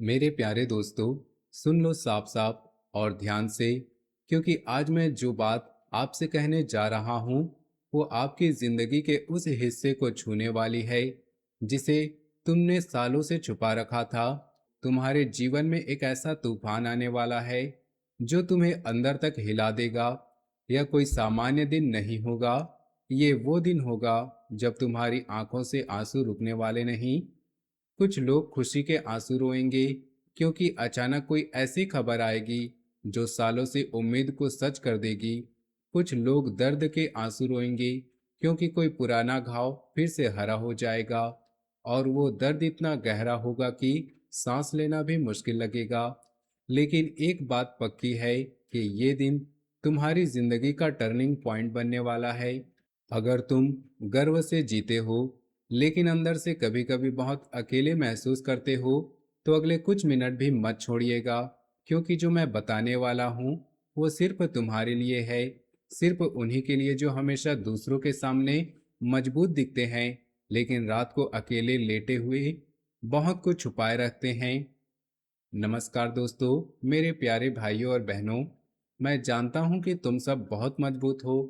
मेरे प्यारे दोस्तों, सुन लो साफ साफ और ध्यान से, क्योंकि आज मैं जो बात आपसे कहने जा रहा हूँ वो आपकी जिंदगी के उस हिस्से को छूने वाली है जिसे तुमने सालों से छुपा रखा था। तुम्हारे जीवन में एक ऐसा तूफान आने वाला है जो तुम्हें अंदर तक हिला देगा। यह कोई सामान्य दिन नहीं होगा। ये वो दिन होगा जब तुम्हारी आंखों से आंसू रुकने वाले नहीं। कुछ लोग खुशी के आंसू रोएंगे क्योंकि अचानक कोई ऐसी खबर आएगी जो सालों से उम्मीद को सच कर देगी। कुछ लोग दर्द के आंसू रोएंगे क्योंकि कोई पुराना घाव फिर से हरा हो जाएगा, और वो दर्द इतना गहरा होगा कि सांस लेना भी मुश्किल लगेगा। लेकिन एक बात पक्की है कि ये दिन तुम्हारी जिंदगी का टर्निंग पॉइंट बनने वाला है। अगर तुम गर्व से जीते हो लेकिन अंदर से कभी कभी बहुत अकेले महसूस करते हो, तो अगले कुछ मिनट भी मत छोड़िएगा, क्योंकि जो मैं बताने वाला हूँ वो सिर्फ तुम्हारे लिए है। सिर्फ उन्हीं के लिए जो हमेशा दूसरों के सामने मजबूत दिखते हैं लेकिन रात को अकेले लेटे हुए बहुत कुछ छुपाए रखते हैं। नमस्कार दोस्तों, मेरे प्यारे भाइयों और बहनों। मैं जानता हूं कि तुम सब बहुत मजबूत हो।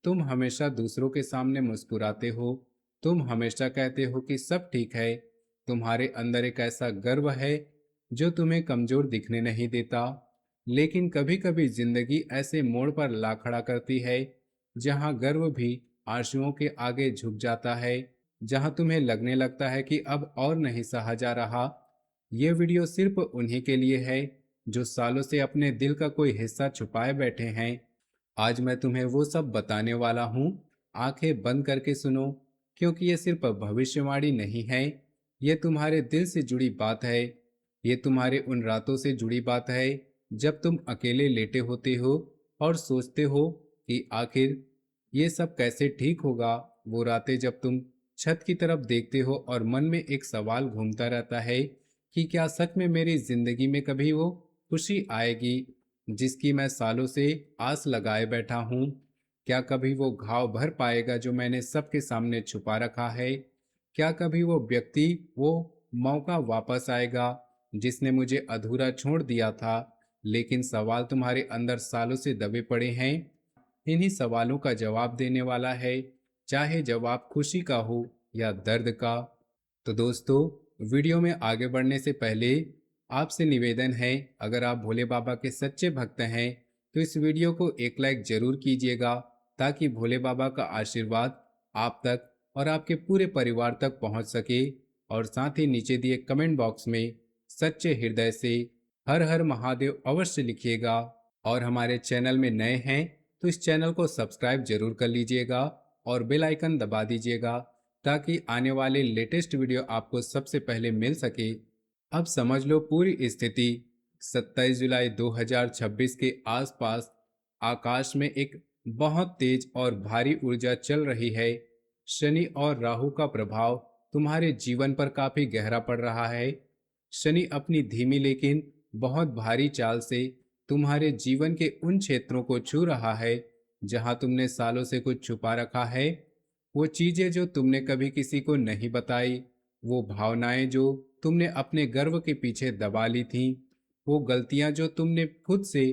तुम हमेशा दूसरों के सामने मुस्कुराते हो। तुम हमेशा कहते हो कि सब ठीक है। तुम्हारे अंदर एक ऐसा गर्व है जो तुम्हें कमजोर दिखने नहीं देता। लेकिन कभी कभी जिंदगी ऐसे मोड़ पर ला खड़ा करती है जहां गर्व भी आंसुओं के आगे झुक जाता है, जहां तुम्हें लगने लगता है कि अब और नहीं सहा जा रहा। ये वीडियो सिर्फ उन्हीं के लिए है जो सालों से अपने दिल का कोई हिस्सा छुपाए बैठे हैं। आज मैं तुम्हें वो सब बताने वाला हूँ। आंखें बंद करके सुनो, क्योंकि ये सिर्फ भविष्यवाणी नहीं है। ये तुम्हारे दिल से जुड़ी बात है। ये तुम्हारे उन रातों से जुड़ी बात है जब तुम अकेले लेटे होते हो और सोचते हो कि आखिर ये सब कैसे ठीक होगा। वो रातें जब तुम छत की तरफ देखते हो और मन में एक सवाल घूमता रहता है कि क्या सच में मेरी जिंदगी में कभी वो खुशी आएगी जिसकी मैं सालों से आस लगाए बैठा हूँ। क्या कभी वो घाव भर पाएगा जो मैंने सबके सामने छुपा रखा है। क्या कभी वो व्यक्ति, वो मौका वापस आएगा जिसने मुझे अधूरा छोड़ दिया था। लेकिन सवाल तुम्हारे अंदर सालों से दबे पड़े हैं। इन्हीं सवालों का जवाब देने वाला है, चाहे जवाब खुशी का हो या दर्द का। तो दोस्तों, वीडियो में आगे बढ़ने से पहले आपसे निवेदन है, अगर आप भोले बाबा के सच्चे भक्त हैं तो इस वीडियो को एक लाइक जरूर कीजिएगा, ताकि भोले बाबा का आशीर्वाद आप तक और आपके पूरे परिवार तक पहुंच सके। और साथ ही नीचे दिए कमेंट बॉक्स में सच्चे हृदय से हर हर महादेव अवश्य लिखिएगा। और हमारे चैनल में नए हैं तो इस चैनल को सब्सक्राइब जरूर कर लीजिएगा और बेल आइकन दबा दीजिएगा, ताकि आने वाले लेटेस्ट वीडियो आपको सबसे पहले मिल सके। अब समझ लो पूरी स्थिति। 27 जुलाई 2026 के आसपास आकाश में एक बहुत तेज और भारी ऊर्जा चल रही है। शनि और राहु का प्रभाव तुम्हारे जीवन पर काफी गहरा पड़ रहा है। शनि अपनी धीमी लेकिन बहुत भारी चाल से तुम्हारे जीवन के उन क्षेत्रों को छू रहा है जहां तुमने सालों से कुछ छुपा रखा है। वो चीजें जो तुमने कभी किसी को नहीं बताई, वो भावनाएं जो तुमने अपने गर्व के पीछे दबा ली थी, वो गलतियां जो तुमने खुद से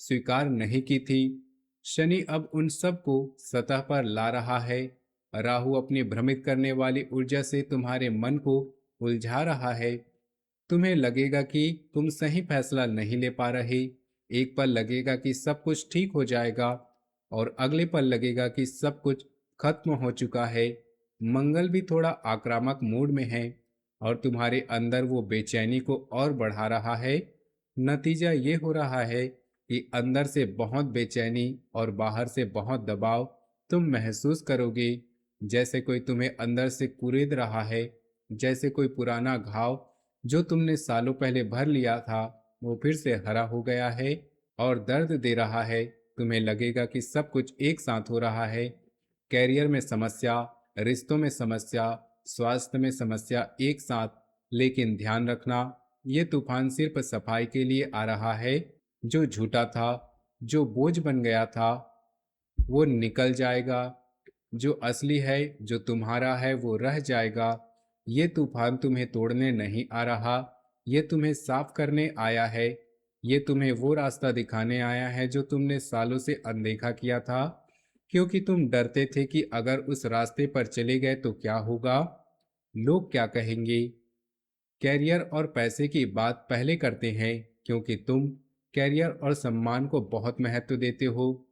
स्वीकार नहीं की थी। शनि अब उन सब को सतह पर ला रहा है। राहु अपनी भ्रमित करने वाली ऊर्जा से तुम्हारे मन को उलझा रहा है। तुम्हें लगेगा कि तुम सही फैसला नहीं ले पा रहे। एक पल लगेगा कि सब कुछ ठीक हो जाएगा और अगले पल लगेगा कि सब कुछ खत्म हो चुका है। मंगल भी थोड़ा आक्रामक मूड में है और तुम्हारे अंदर वो बेचैनी को और बढ़ा रहा है। नतीजा ये हो रहा है कि अंदर से बहुत बेचैनी और बाहर से बहुत दबाव तुम महसूस करोगे, जैसे कोई तुम्हें अंदर से कुरेद रहा है, जैसे कोई पुराना घाव जो तुमने सालों पहले भर लिया था वो फिर से हरा हो गया है और दर्द दे रहा है। तुम्हें लगेगा कि सब कुछ एक साथ हो रहा है। कैरियर में समस्या, रिश्तों में समस्या, स्वास्थ्य में समस्या एक साथ। लेकिन ध्यान रखना, ये तूफान सिर्फ सफाई के लिए आ रहा है। जो झूठा था, जो बोझ बन गया था, वो निकल जाएगा। जो असली है, जो तुम्हारा है, वो रह जाएगा। ये तूफान तुम्हें तोड़ने नहीं आ रहा, ये तुम्हें साफ करने आया है। ये तुम्हें वो रास्ता दिखाने आया है जो तुमने सालों से अनदेखा किया था, क्योंकि तुम डरते थे कि अगर उस रास्ते पर चले गए तो क्या होगा, लोग क्या कहेंगे। कैरियर और पैसे की बात पहले करते हैं, क्योंकि तुम कैरियर और सम्मान को बहुत महत्व देते हो।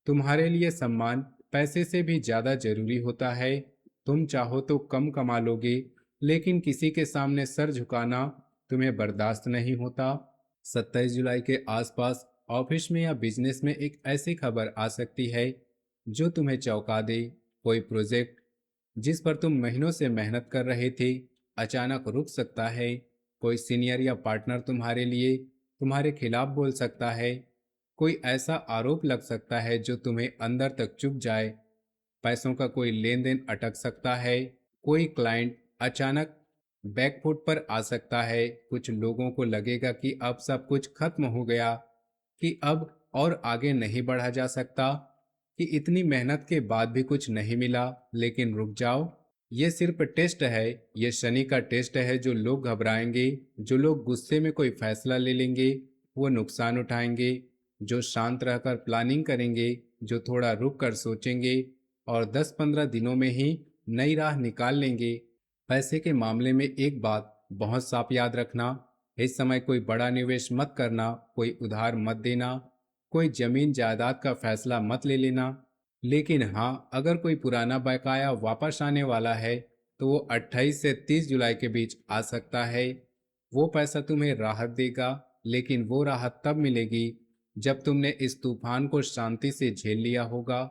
तुम्हारे लिए सम्मान पैसे से भी ज्यादा जरूरी होता है। तुम चाहो तो कम कमा लोगे, लेकिन किसी के सामने सर झुकाना तुम्हें बर्दाश्त नहीं होता। 27 जुलाई के आसपास ऑफिस में या बिजनेस में एक ऐसी खबर आ सकती है जो तुम्हें चौंका दे। कोई प्रोजेक्ट जिस पर तुम महीनों से मेहनत कर रहे थे अचानक रुक सकता है। कोई सीनियर या पार्टनर तुम्हारे लिए तुम्हारे खिलाफ बोल सकता है। कोई ऐसा आरोप लग सकता है जो तुम्हें अंदर तक चुभ जाए। पैसों का कोई लेन देन अटक सकता है। कोई क्लाइंट अचानक बैकफुट पर आ सकता है। कुछ लोगों को लगेगा कि अब सब कुछ खत्म हो गया, कि अब और आगे नहीं बढ़ा जा सकता, कि इतनी मेहनत के बाद भी कुछ नहीं मिला। लेकिन रुक जाओ, ये सिर्फ टेस्ट है। ये शनि का टेस्ट है। जो लोग घबराएंगे, जो लोग गुस्से में कोई फैसला ले लेंगे, वो नुकसान उठाएंगे। जो शांत रहकर प्लानिंग करेंगे, जो थोड़ा रुक कर सोचेंगे और 10-15 दिनों में ही नई राह निकाल लेंगे। पैसे के मामले में एक बात बहुत साफ याद रखना, इस समय कोई बड़ा निवेश मत करना, कोई उधार मत देना, कोई जमीन जायदाद का फैसला मत ले लेना। लेकिन हाँ, अगर कोई पुराना बकाया वापस आने वाला है तो वो 28 से 30 जुलाई के बीच आ सकता है। वो पैसा तुम्हें राहत देगा, लेकिन वो राहत तब मिलेगी जब तुमने इस तूफान को शांति से झेल लिया होगा।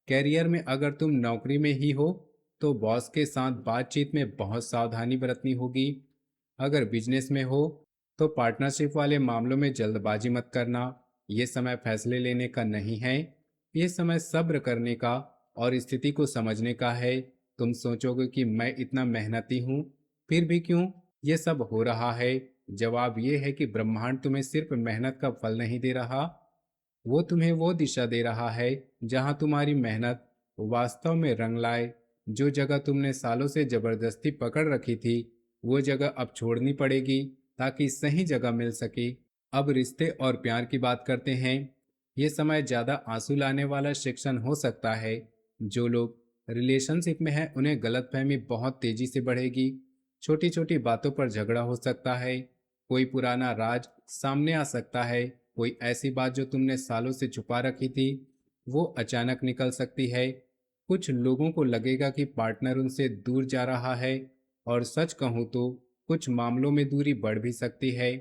कैरियर में अगर तुम नौकरी में ही हो तो बॉस के साथ बातचीत में बहुत सावधानी बरतनी होगी। अगर बिजनेस में हो तो पार्टनरशिप वाले मामलों में जल्दबाजी मत करना। ये समय फैसले लेने का नहीं है, ये समय सब्र करने का और स्थिति को समझने का है। तुम सोचोगे कि मैं इतना मेहनती हूँ, फिर भी क्यों ये सब हो रहा है। जवाब ये है कि ब्रह्मांड तुम्हें सिर्फ मेहनत का फल नहीं दे रहा, वो तुम्हें वो दिशा दे रहा है जहां तुम्हारी मेहनत वास्तव में रंग लाए। जो जगह तुमने सालों से जबरदस्ती पकड़ रखी थी, वो जगह अब छोड़नी पड़ेगी ताकि सही जगह मिल सके। अब रिश्ते और प्यार की बात करते हैं। ये समय ज्यादा आंसू लाने वाला सेक्शन हो सकता है। जो लोग रिलेशनशिप में हैं उन्हें गलतफहमी बहुत तेजी से बढ़ेगी। छोटी छोटी बातों पर झगड़ा हो सकता है। कोई पुराना राज सामने आ सकता है। कोई ऐसी बात जो तुमने सालों से छुपा रखी थी वो अचानक निकल सकती है। कुछ लोगों को लगेगा कि पार्टनर उनसे दूर जा रहा है, और सच कहूं तो कुछ मामलों में दूरी बढ़ भी सकती है।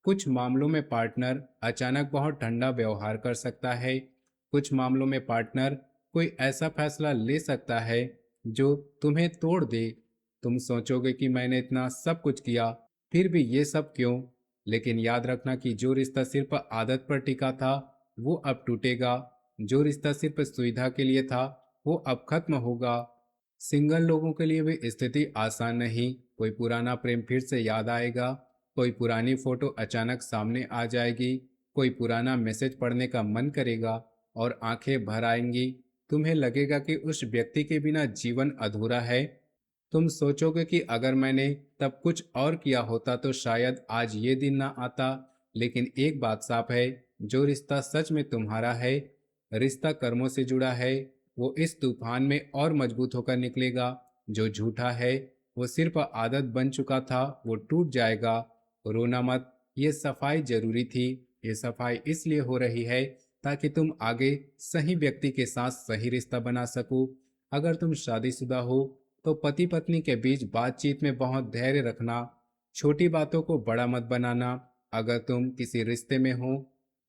कुछ मामलों में पार्टनर अचानक बहुत ठंडा व्यवहार कर सकता है। कुछ मामलों में पार्टनर कोई ऐसा फैसला ले सकता है जो तुम्हें तोड़ दे। तुम सोचोगे कि मैंने इतना सब कुछ किया, फिर भी ये सब क्यों। लेकिन याद रखना कि जो रिश्ता सिर्फ आदत पर टिका था वो अब टूटेगा। जो रिश्ता सिर्फ सुविधा के लिए था वो अब खत्म होगा। सिंगल लोगों के लिए भी स्थिति आसान नहीं। कोई पुराना प्रेम फिर से याद आएगा। कोई पुरानी फोटो अचानक सामने आ जाएगी। कोई पुराना मैसेज पढ़ने का मन करेगा और आंखें भर आएंगी। तुम्हें लगेगा कि उस व्यक्ति के बिना जीवन अधूरा है। तुम सोचोगे कि अगर मैंने तब कुछ और किया होता तो शायद आज ये दिन ना आता। लेकिन एक बात साफ है, जो रिश्ता सच में तुम्हारा है, रिश्ता कर्मों से जुड़ा है, वो इस तूफान में और मजबूत होकर निकलेगा। जो झूठा है वो सिर्फ आदत बन चुका था, वो टूट जाएगा। रोना मत, ये सफाई जरूरी थी। ये सफाई इसलिए हो रही है ताकि तुम आगे सही व्यक्ति के साथ सही रिश्ता बना सको। अगर तुम शादीशुदा हो तो पति पत्नी के बीच बातचीत में बहुत धैर्य रखना। छोटी बातों को बड़ा मत बनाना। अगर तुम किसी रिश्ते में हो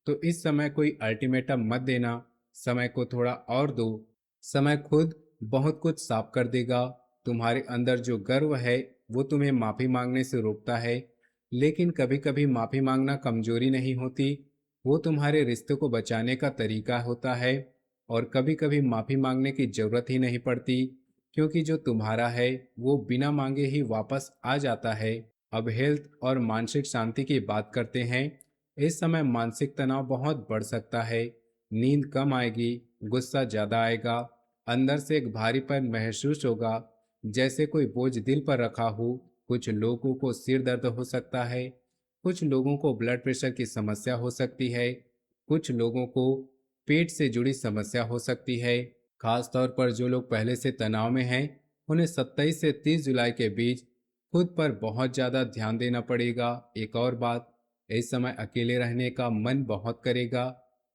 तो इस समय कोई अल्टीमेटम मत देना। समय को थोड़ा और दो। समय खुद बहुत कुछ साफ कर देगा। तुम्हारे अंदर जो गर्व है वो तुम्हें माफी मांगने से रोकता है, लेकिन कभी कभी माफी मांगना कमजोरी नहीं होती, वो तुम्हारे रिश्ते को बचाने का तरीका होता है। और कभी कभी माफी मांगने की जरूरत ही नहीं पड़ती, क्योंकि जो तुम्हारा है वो बिना मांगे ही वापस आ जाता है। अब हेल्थ और मानसिक शांति की बात करते हैं। इस समय मानसिक तनाव बहुत बढ़ सकता है। नींद कम आएगी, गुस्सा ज्यादा आएगा, अंदर से एक भारीपन महसूस होगा, जैसे कोई बोझ दिल पर रखा हो। कुछ लोगों को सिर दर्द हो सकता है, कुछ लोगों को ब्लड प्रेशर की समस्या हो सकती है, कुछ लोगों को पेट से जुड़ी समस्या हो सकती है। खास तौर पर जो लोग पहले से तनाव में हैं, उन्हें 27 से 30 जुलाई के बीच खुद पर बहुत ज़्यादा ध्यान देना पड़ेगा। एक और बात, इस समय अकेले रहने का मन बहुत करेगा,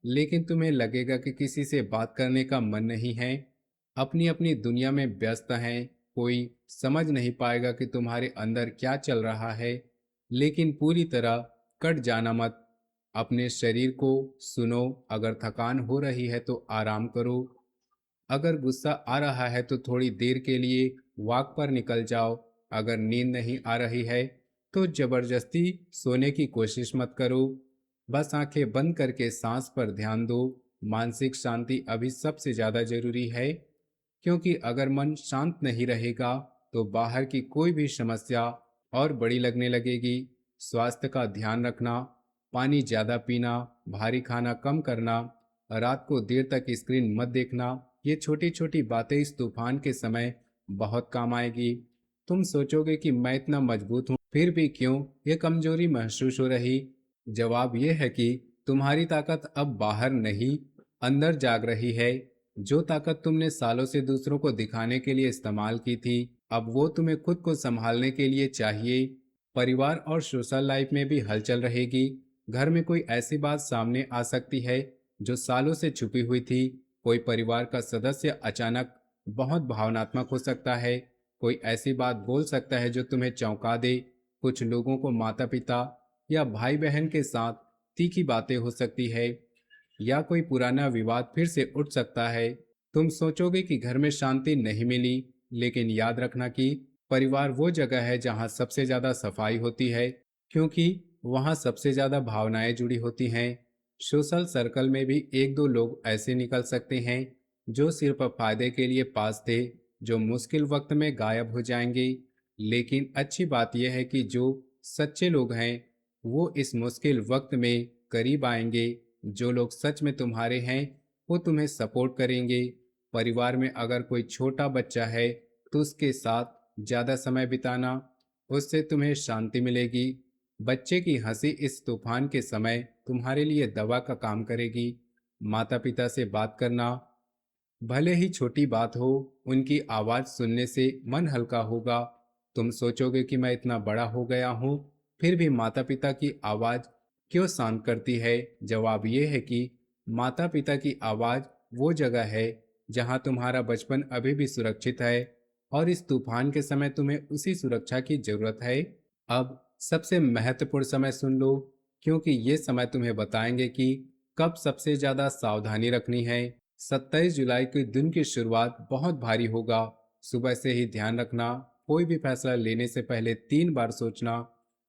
लेकिन तुम्हें लगेगा कि किसी से बात करने का मन नहीं है। अपनी अपनी दुनिया में व्यस्त हैं, कोई समझ नहीं पाएगा कि तुम्हारे अंदर क्या चल रहा है। लेकिन पूरी तरह कट जाना मत। अपने शरीर को सुनो। अगर थकान हो रही है तो आराम करो। अगर गुस्सा आ रहा है तो थोड़ी देर के लिए वॉक पर निकल जाओ। अगर नींद नहीं आ रही है तो जबरदस्ती सोने की कोशिश मत करो। बस आंखें बंद करके सांस पर ध्यान दो। मानसिक शांति अभी सबसे ज्यादा जरूरी है, क्योंकि अगर मन शांत नहीं रहेगा तो बाहर की कोई भी समस्या और बड़ी लगने लगेगी। स्वास्थ्य का ध्यान रखना, पानी ज्यादा पीना, भारी खाना कम करना, रात को देर तक स्क्रीन मत देखना, ये छोटी छोटी बातें इस तूफान के समय बहुत काम आएगी। तुम सोचोगे कि मैं इतना मजबूत हूँ फिर भी क्यों ये कमजोरी महसूस हो रही। जवाब ये है कि तुम्हारी ताकत अब बाहर नहीं, अंदर जाग रही है। जो ताकत तुमने सालों से दूसरों को दिखाने के लिए इस्तेमाल की थी, अब वो तुम्हें खुद को संभालने के लिए चाहिए। परिवार और सोशल लाइफ में भी हलचल रहेगी। घर में कोई ऐसी बात सामने आ सकती है जो सालों से छुपी हुई थी। कोई परिवार का सदस्य अचानक बहुत भावनात्मक हो सकता है। कोई ऐसी बात बोल सकता है जो तुम्हें चौंका दे। कुछ लोगों को माता पिता या भाई बहन के साथ तीखी बातें हो सकती है, या कोई पुराना विवाद फिर से उठ सकता है। तुम सोचोगे कि घर में शांति नहीं मिली, लेकिन याद रखना कि परिवार वो जगह है जहाँ सबसे ज्यादा सफाई होती है, क्योंकि वहाँ सबसे ज्यादा भावनाएं जुड़ी होती हैं। सोशल सर्कल में भी एक दो लोग ऐसे निकल सकते हैं जो सिर्फ फायदे के लिए पास थे, जो मुश्किल वक्त में गायब हो जाएंगे। लेकिन अच्छी बात यह है कि जो सच्चे लोग हैं वो इस मुश्किल वक्त में करीब आएंगे। जो लोग सच में तुम्हारे हैं वो तुम्हें सपोर्ट करेंगे। परिवार में अगर कोई छोटा बच्चा है तो उसके साथ ज्यादा समय बिताना, उससे तुम्हें शांति मिलेगी। बच्चे की हंसी इस तूफान के समय तुम्हारे लिए दवा का काम करेगी। माता पिता से बात करना, भले ही छोटी बात हो, उनकी आवाज सुनने से मन हल्का होगा। तुम सोचोगे कि मैं इतना बड़ा हो गया हूँ फिर भी माता पिता की आवाज क्यों शांत करती है। जवाब ये है कि माता पिता की आवाज वो जगह है जहाँ तुम्हारा बचपन अभी भी सुरक्षित है, और इस तूफान के समय तुम्हें उसी सुरक्षा की जरूरत है। अब सबसे महत्वपूर्ण समय सुन लो, क्योंकि ये समय तुम्हें बताएंगे कि कब सबसे ज्यादा सावधानी रखनी है। 27 जुलाई के दिन की शुरुआत बहुत भारी होगा। सुबह से ही ध्यान रखना, कोई भी फैसला लेने से पहले 3 बार सोचना।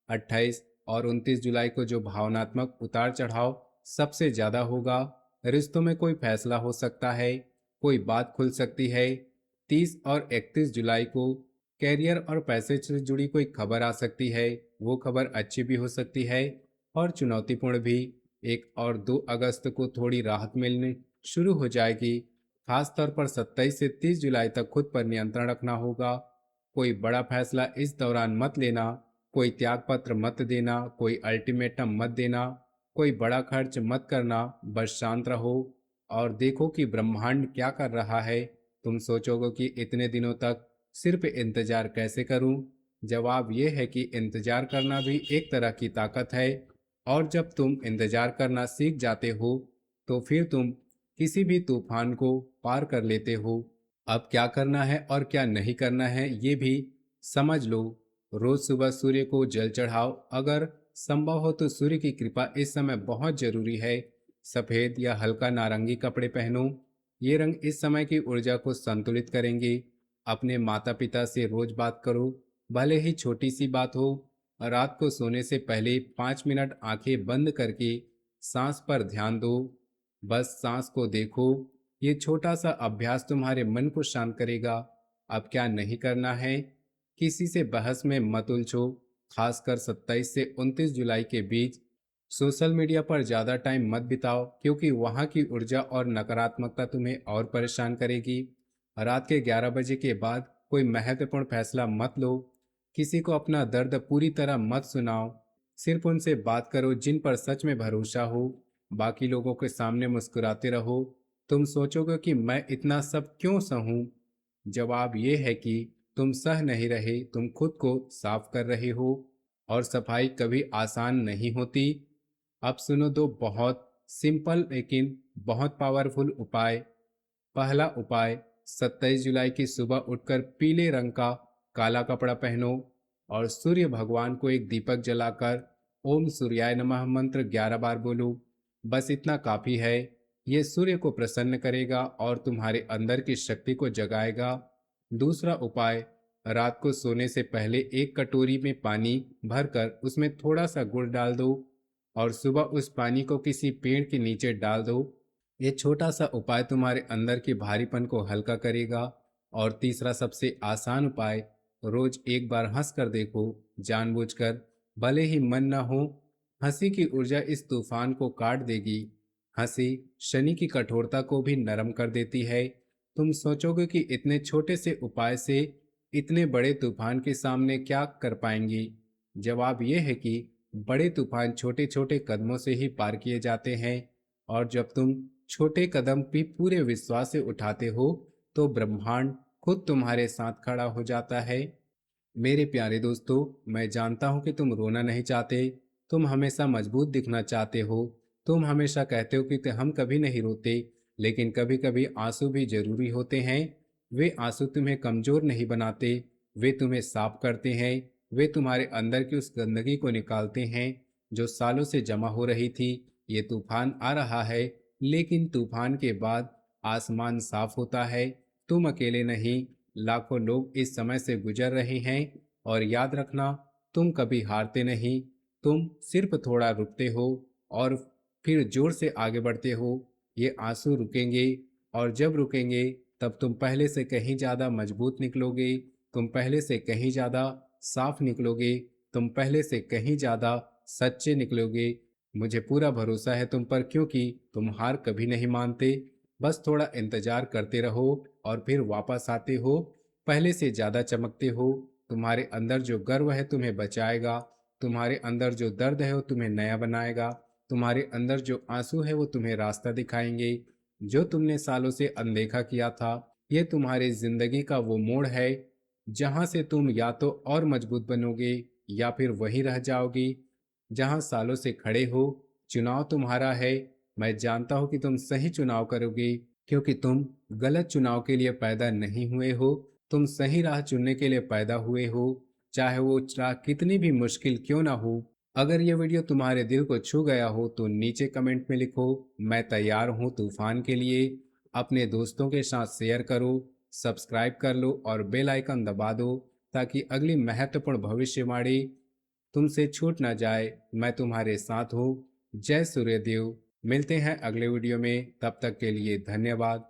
28 और 29 जुलाई को जो भावनात्मक उतार चढ़ाव सबसे ज्यादा होगा। रिश्तों में कोई फैसला हो सकता है, कोई बात खुल सकती है। 30 और 31 जुलाई को कैरियर और पैसे से जुड़ी कोई खबर आ सकती है। वो खबर अच्छी भी हो सकती है और चुनौतीपूर्ण भी। 1 और 2 अगस्त को थोड़ी राहत मिलने शुरू हो जाएगी। खास तौर पर 27 से 30 जुलाई तक खुद पर नियंत्रण रखना होगा। कोई बड़ा फैसला इस दौरान मत लेना। कोई त्याग पत्र मत देना, कोई अल्टीमेटम मत देना, कोई बड़ा खर्च मत करना। बस शांत रहो और देखो कि ब्रह्मांड क्या कर रहा है। तुम सोचोगे कि इतने दिनों तक सिर्फ इंतजार कैसे करूं। जवाब यह है कि इंतजार करना भी एक तरह की ताकत है, और जब तुम इंतजार करना सीख जाते हो तो फिर तुम किसी भी तूफान को पार कर लेते हो। अब क्या करना है और क्या नहीं करना है ये भी समझ लो। रोज सुबह सूर्य को जल चढ़ाओ। अगर संभव हो तो सूर्य की कृपा इस समय बहुत जरूरी है। सफेद या हल्का नारंगी कपड़े पहनो, ये रंग इस समय की ऊर्जा को संतुलित करेंगे। अपने माता पिता से रोज बात करो, भले ही छोटी सी बात हो। रात को सोने से पहले 5 मिनट आंखें बंद करके सांस पर ध्यान दो। बस सांस को देखो। ये छोटा सा अभ्यास तुम्हारे मन को शांत करेगा। अब क्या नहीं करना है, किसी से बहस में मत उलझो। खासकर 27 से 29 जुलाई के बीच सोशल मीडिया पर ज़्यादा टाइम मत बिताओ, क्योंकि वहाँ की ऊर्जा और नकारात्मकता तुम्हें और परेशान करेगी। रात के 11 बजे के बाद कोई महत्वपूर्ण फैसला मत लो। किसी को अपना दर्द पूरी तरह मत सुनाओ। सिर्फ उनसे बात करो जिन पर सच में भरोसा हो। बाकी लोगों के सामने मुस्कुराते रहो। तुम सोचोगे कि मैं इतना सब क्यों सहूं? जवाब ये है कि तुम सह नहीं रहे, तुम खुद को साफ कर रहे हो। और सफाई कभी आसान नहीं होती। अब सुनो दो बहुत सिंपल लेकिन बहुत पावरफुल उपाय। पहला उपाय, 27 जुलाई की सुबह उठकर पीले रंग का काला कपड़ा पहनो और सूर्य भगवान को एक दीपक जलाकर ओम सूर्याय नमः मंत्र 11 बार बोलो। बस इतना काफी है। ये सूर्य को प्रसन्न करेगा और तुम्हारे अंदर की शक्ति को जगाएगा। दूसरा उपाय, रात को सोने से पहले एक कटोरी में पानी भरकर उसमें थोड़ा सा गुड़ डाल दो और सुबह उस पानी को किसी पेड़ के नीचे डाल दो। ये छोटा सा उपाय तुम्हारे अंदर के भारीपन को हल्का करेगा। और तीसरा सबसे आसान उपाय, रोज एक बार हंस कर देखो, जानबूझकर, भले ही मन न हो। हंसी की ऊर्जा इस तूफान को काट देगी। हंसी शनि की कठोरता को भी नरम कर देती है। तुम सोचोगे कि इतने छोटे से उपाय से इतने बड़े तूफान के सामने क्या कर पाएंगी? जवाब यह है कि बड़े तूफान छोटे छोटे कदमों से ही पार किए जाते हैं। और जब तुम छोटे कदम भी पूरे विश्वास से उठाते हो तो ब्रह्मांड खुद तुम्हारे साथ खड़ा हो जाता है। मेरे प्यारे दोस्तों, मैं जानता हूं कि तुम रोना नहीं चाहते। तुम हमेशा मजबूत दिखना चाहते हो। तुम हमेशा कहते हो कि हम कभी नहीं रोते, लेकिन कभी कभी आंसू भी जरूरी होते हैं। वे आंसू तुम्हें कमजोर नहीं बनाते, वे तुम्हें साफ करते हैं। वे तुम्हारे अंदर की उस गंदगी को निकालते हैं जो सालों से जमा हो रही थी। ये तूफान आ रहा है, लेकिन तूफान के बाद आसमान साफ होता है। तुम अकेले नहीं, लाखों लोग इस समय से गुजर रहे हैं। और याद रखना, तुम कभी हारते नहीं, तुम सिर्फ थोड़ा रुकते हो और फिर जोर से आगे बढ़ते हो। ये आंसू रुकेंगे, और जब रुकेंगे तब तुम पहले से कहीं ज़्यादा मजबूत निकलोगे। तुम पहले से कहीं ज़्यादा साफ निकलोगे। तुम पहले से कहीं ज़्यादा सच्चे निकलोगे। मुझे पूरा भरोसा है तुम पर, क्योंकि तुम हार कभी नहीं मानते। बस थोड़ा इंतजार करते रहो और फिर वापस आते हो, पहले से ज्यादा चमकते हो। तुम्हारे अंदर जो गर्व है तुम्हें बचाएगा। तुम्हारे अंदर जो दर्द है वो तुम्हें नया बनाएगा। तुम्हारे अंदर जो आंसू है वो तुम्हें रास्ता दिखाएंगे जो तुमने सालों से अनदेखा किया था। ये तुम्हारी जिंदगी का वो मोड़ है जहां से तुम या तो और मजबूत बनोगे या फिर वहीं रह जाओगी जहां सालों से खड़े हो। चुनाव तुम्हारा है। मैं जानता हूं कि तुम सही चुनाव करोगे, क्योंकि तुम गलत चुनाव के लिए पैदा नहीं हुए हो। तुम सही राह चुनने के लिए पैदा हुए हो, चाहे वो राह कितनी भी मुश्किल क्यों ना हो। अगर ये वीडियो तुम्हारे दिल को छू गया हो तो नीचे कमेंट में लिखो, मैं तैयार हूँ तूफान के लिए। अपने दोस्तों के साथ शेयर करो, सब्सक्राइब कर लो और बेल आइकन दबा दो, ताकि अगली महत्वपूर्ण भविष्यवाणी तुमसे छूट ना जाए। मैं तुम्हारे साथ हूँ। जय सूर्यदेव। मिलते हैं अगले वीडियो में, तब तक के लिए धन्यवाद।